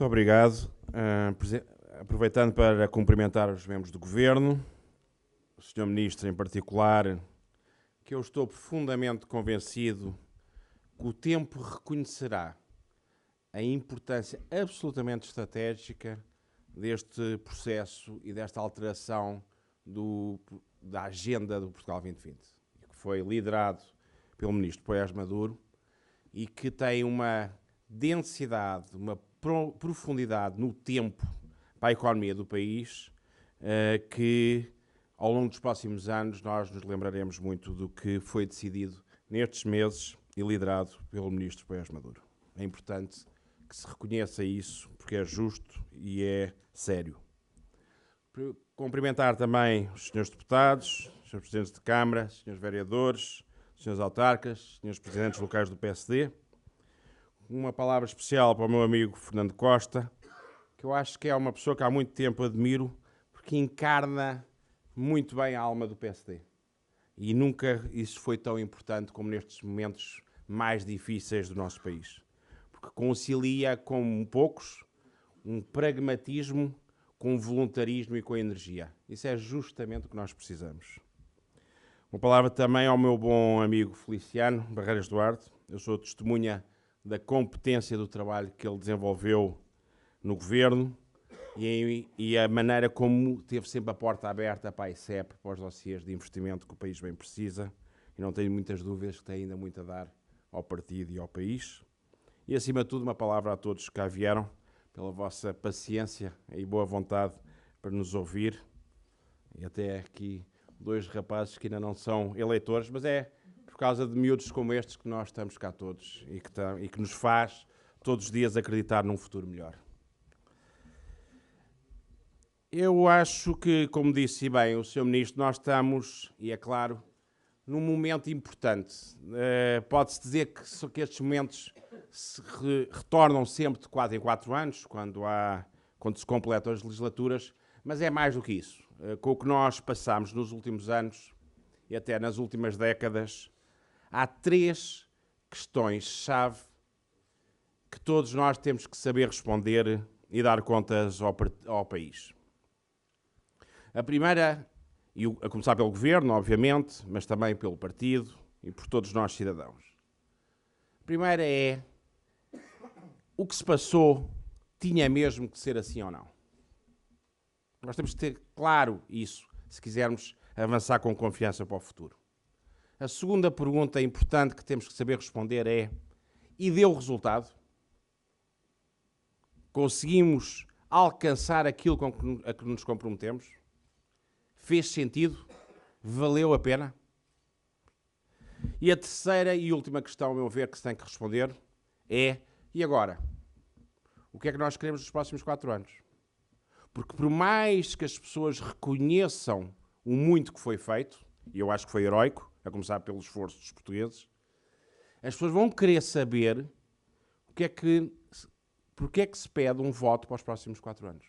Muito obrigado. Aproveitando para cumprimentar os membros do Governo, o Sr. Ministro em particular, que eu estou profundamente convencido que o tempo reconhecerá a importância absolutamente estratégica deste processo e desta alteração da agenda do Portugal 2020, que foi liderado pelo Ministro Poiás Maduro e que tem uma densidade, uma profundidade no tempo para a economia do país, que ao longo dos próximos anos nós nos lembraremos muito do que foi decidido nestes meses e liderado pelo Ministro Poiás Maduro. É importante que se reconheça isso, porque é justo e é sério. Cumprimentar também os senhores deputados, os senhores presidentes de Câmara, os senhores vereadores, os senhores autarcas, os senhores presidentes locais do PSD. Uma palavra especial para o meu amigo Fernando Costa, que eu acho que é uma pessoa que há muito tempo admiro, porque encarna muito bem a alma do PSD. E nunca isso foi tão importante como nestes momentos mais difíceis do nosso país. Porque concilia, como poucos, um pragmatismo com voluntarismo e com energia. Isso é justamente o que nós precisamos. Uma palavra também ao meu bom amigo Feliciano Barreiras Duarte. Eu sou testemunha da competência do trabalho que ele desenvolveu no Governo e a maneira como teve sempre a porta aberta para a ICEP, para os dossiês de investimento que o país bem precisa, e não tenho muitas dúvidas que tem ainda muito a dar ao partido e ao país. E, acima de tudo, uma palavra a todos que cá vieram, pela vossa paciência e boa vontade para nos ouvir, e até aqui dois rapazes que ainda não são eleitores, mas é por causa de miúdos como estes que nós estamos cá todos e que nos faz todos os dias acreditar num futuro melhor. Eu acho que, como disse bem o Sr. Ministro, nós estamos, e é claro, num momento importante. Pode-se dizer que estes momentos se retornam sempre de 4 em 4 anos, quando se completam as legislaturas, mas é mais do que isso. Com o que nós passamos nos últimos anos e até nas últimas décadas, há 3 questões-chave que todos nós temos que saber responder e dar contas ao país. A primeira, e a começar pelo Governo, obviamente, mas também pelo partido e por todos nós cidadãos. A primeira é: o que se passou tinha mesmo que ser assim ou não? Nós temos que ter claro isso, se quisermos avançar com confiança para o futuro. A segunda pergunta importante que temos que saber responder é: e deu resultado? Conseguimos alcançar aquilo a que nos comprometemos? Fez sentido? Valeu a pena? E a terceira e última questão, a meu ver, que se tem que responder é: e agora? O que é que nós queremos nos próximos 4 anos? Porque por mais que as pessoas reconheçam o muito que foi feito, e eu acho que foi heroico, a começar pelo esforço dos portugueses, as pessoas vão querer saber porque é que se pede um voto para os próximos 4 anos.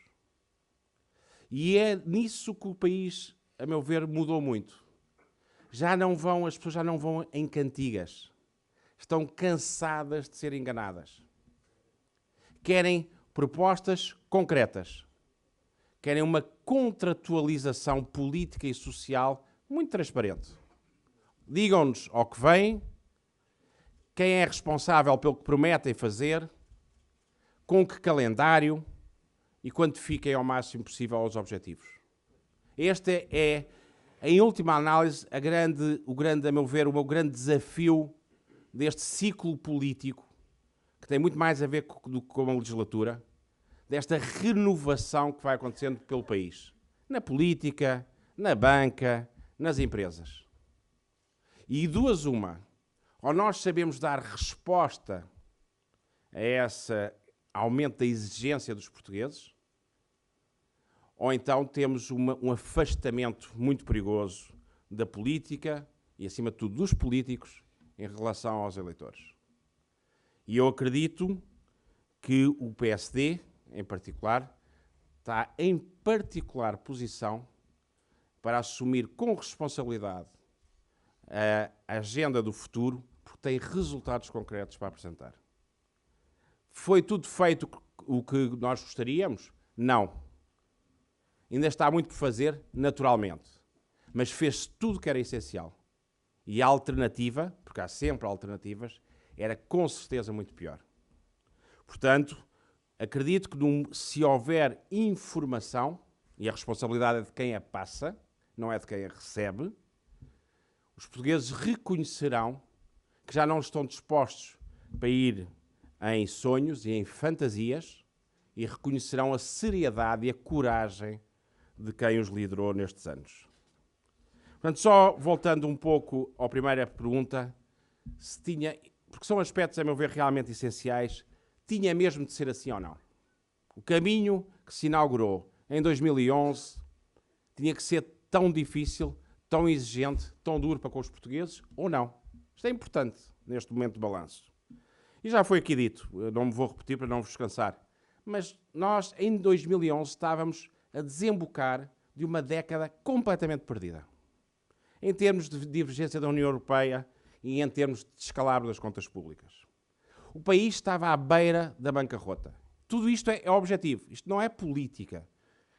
E é nisso que o país, a meu ver, mudou muito. As pessoas já não vão em cantigas. Estão cansadas de ser enganadas. Querem propostas concretas. Querem uma contratualização política e social muito transparente. Digam-nos ao que vem, quem é responsável pelo que prometem fazer, com que calendário e quantifiquem ao máximo possível os objetivos. Este é, em última análise, a meu ver, o meu grande desafio deste ciclo político, que tem muito mais a ver do que com a legislatura, desta renovação que vai acontecendo pelo país. Na política, na banca, nas empresas. E duas uma. Ou nós sabemos dar resposta a esse aumento da exigência dos portugueses, ou então temos um afastamento muito perigoso da política e, acima de tudo, dos políticos em relação aos eleitores. E eu acredito que o PSD, em particular, está em particular posição para assumir com responsabilidade a agenda do futuro, porque tem resultados concretos para apresentar. Foi tudo feito o que nós gostaríamos? Não. Ainda está muito por fazer, naturalmente. Mas fez-se tudo o que era essencial. E a alternativa, porque há sempre alternativas, era com certeza muito pior. Portanto, acredito que se houver informação, e a responsabilidade é de quem a passa, não é de quem a recebe, os portugueses reconhecerão que já não estão dispostos para ir em sonhos e em fantasias e reconhecerão a seriedade e a coragem de quem os liderou nestes anos. Portanto, só voltando um pouco à primeira pergunta, se tinha, porque são aspectos, a meu ver, realmente essenciais, tinha mesmo de ser assim ou não? O caminho que se inaugurou em 2011 tinha que ser tão difícil, tão exigente, tão duro para com os portugueses ou não? Isto é importante neste momento de balanço. E já foi aqui dito, eu não me vou repetir para não vos cansar, mas nós em 2011 estávamos a desembocar de uma década completamente perdida. Em termos de divergência da União Europeia e em termos de descalabro das contas públicas. O país estava à beira da bancarrota. Tudo isto é objetivo. Isto não é política,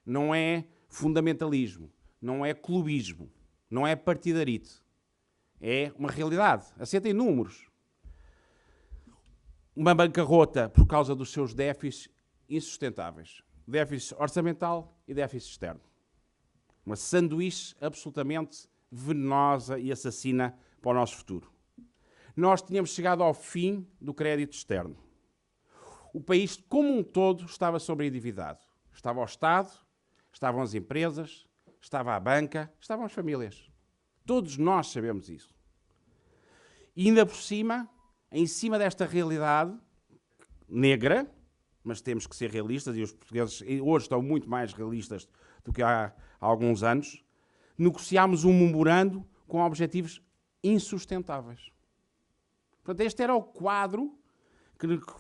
não é fundamentalismo, não é clubismo, não é partidarite. É uma realidade, assenta em números. Uma bancarrota por causa dos seus déficits insustentáveis. Déficit orçamental e déficit externo. Uma sanduíche absolutamente venenosa e assassina para o nosso futuro. Nós tínhamos chegado ao fim do crédito externo. O país, como um todo, estava sobreendividado. Estava o Estado, estavam as empresas, estava a banca, estavam as famílias. Todos nós sabemos isso. E ainda por cima, em cima desta realidade negra, mas temos que ser realistas, e os portugueses hoje estão muito mais realistas do que há alguns anos, negociámos um memorando com objetivos insustentáveis. Portanto, este era o quadro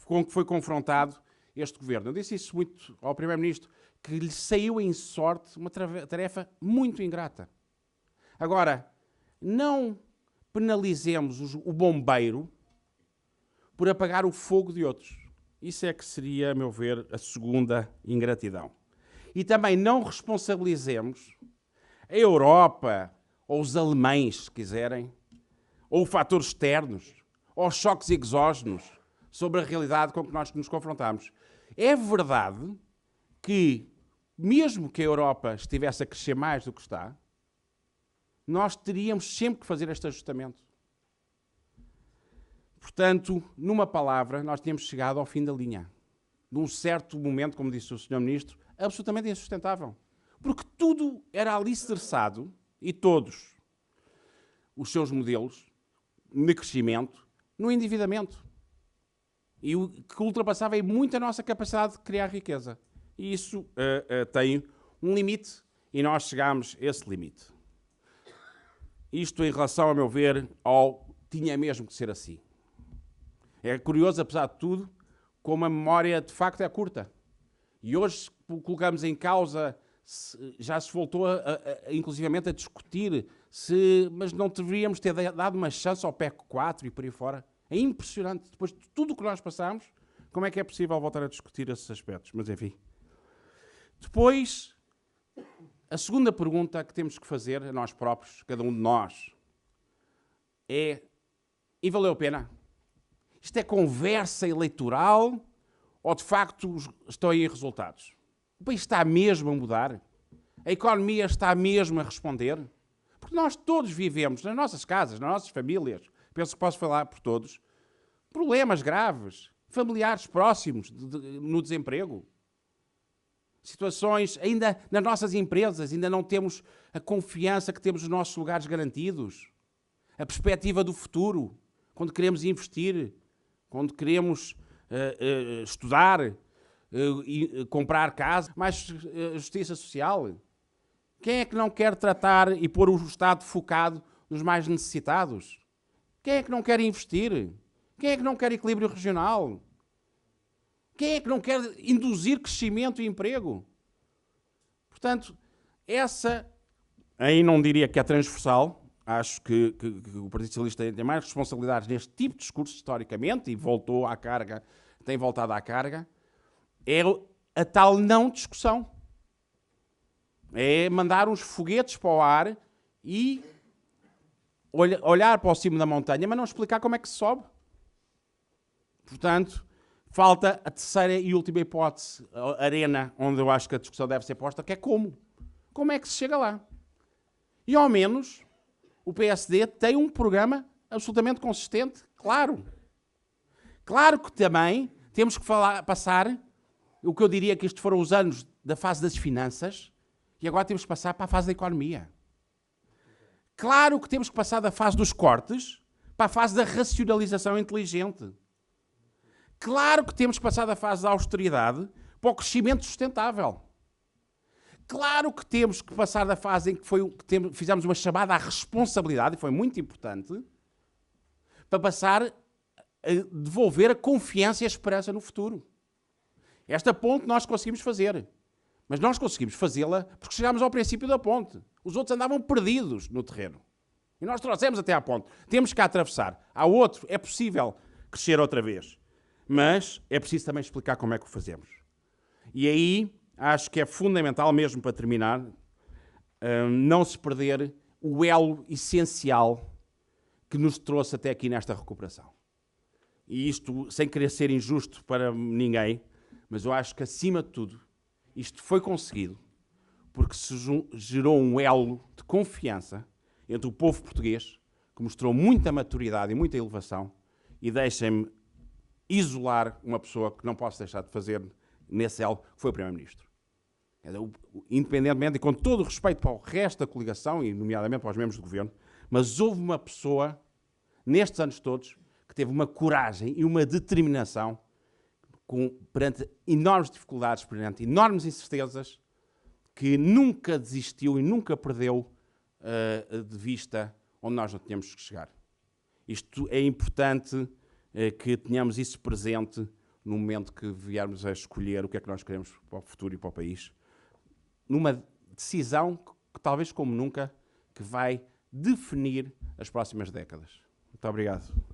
com que foi confrontado este governo. Eu disse isso muito ao Primeiro-Ministro, que lhe saiu em sorte uma tarefa muito ingrata. Agora, não penalizemos o bombeiro por apagar o fogo de outros. Isso é que seria, a meu ver, a segunda ingratidão. E também não responsabilizemos a Europa, ou os alemães, se quiserem, ou fatores externos, ou choques exógenos sobre a realidade com que nós nos confrontamos. É verdade que, mesmo que a Europa estivesse a crescer mais do que está, nós teríamos sempre que fazer este ajustamento. Portanto, numa palavra, nós tínhamos chegado ao fim da linha. Num certo momento, como disse o Sr. Ministro, absolutamente insustentável. Porque tudo era alicerçado, e todos os seus modelos de crescimento, no endividamento. E o que ultrapassava muito a nossa capacidade de criar riqueza. E isso tem um limite, e nós chegámos a esse limite. Isto em relação, a meu ver, ao tinha mesmo que ser assim. É curioso, apesar de tudo, como a memória de facto é curta. E hoje colocamos em causa, já se voltou inclusivamente a discutir, mas não deveríamos ter dado uma chance ao PEC 4 e por aí fora. É impressionante. Depois de tudo o que nós passamos, como é que é possível voltar a discutir esses aspectos? Mas enfim. Depois, a segunda pergunta que temos que fazer a nós próprios, cada um de nós, é: e valeu a pena? Isto é conversa eleitoral ou de facto estão aí resultados? O país está mesmo a mudar? A economia está mesmo a responder? Porque nós todos vivemos nas nossas casas, nas nossas famílias, penso que posso falar por todos, problemas graves, familiares próximos no desemprego. Situações, ainda nas nossas empresas, ainda não temos a confiança que temos nos nossos lugares garantidos. A perspectiva do futuro, quando queremos investir, quando queremos estudar, comprar casa, mais justiça social. Quem é que não quer tratar e pôr o Estado focado nos mais necessitados? Quem é que não quer investir? Quem é que não quer equilíbrio regional? Quem é que não quer induzir crescimento e emprego? Portanto, essa, aí não diria que é transversal. Acho que o Partido Socialista tem mais responsabilidades neste tipo de discurso historicamente e voltou à carga, tem voltado à carga, é a tal não discussão. É mandar uns foguetes para o ar e olhar para o cimo da montanha, mas não explicar como é que se sobe. Portanto, falta a terceira e última hipótese, a arena, onde eu acho que a discussão deve ser posta, que é como. Como é que se chega lá? E ao menos o PSD tem um programa absolutamente consistente, claro. Claro que também temos que passar, o que eu diria que estes foram os anos da fase das finanças, e agora temos que passar para a fase da economia. Claro que temos que passar da fase dos cortes para a fase da racionalização inteligente. Claro que temos que passar da fase da austeridade para o crescimento sustentável. Claro que temos que passar da fase em que fizemos uma chamada à responsabilidade, e foi muito importante, para passar a devolver a confiança e a esperança no futuro. Esta ponte nós conseguimos fazer. Mas nós conseguimos fazê-la porque chegámos ao princípio da ponte. Os outros andavam perdidos no terreno. E nós trouxemos até à ponte. Temos que a atravessar. Há outro, é possível crescer outra vez. Mas é preciso também explicar como é que o fazemos. E aí, acho que é fundamental, mesmo para terminar, não se perder o elo essencial que nos trouxe até aqui nesta recuperação. E isto, sem querer ser injusto para ninguém, mas eu acho que, acima de tudo, isto foi conseguido porque se gerou um elo de confiança entre o povo português, que mostrou muita maturidade e muita elevação, e deixem-me isolar uma pessoa que não posso deixar de fazer nesse elo, foi o Primeiro-Ministro. Independentemente e com todo o respeito para o resto da coligação, e nomeadamente para os membros do governo, mas houve uma pessoa, nestes anos todos, que teve uma coragem e uma determinação perante enormes dificuldades, perante enormes incertezas, que nunca desistiu e nunca perdeu de vista onde nós não tínhamos que chegar. Isto é importante que tenhamos isso presente no momento que viermos a escolher o que é que nós queremos para o futuro e para o país, numa decisão que talvez como nunca, que vai definir as próximas décadas. Muito obrigado.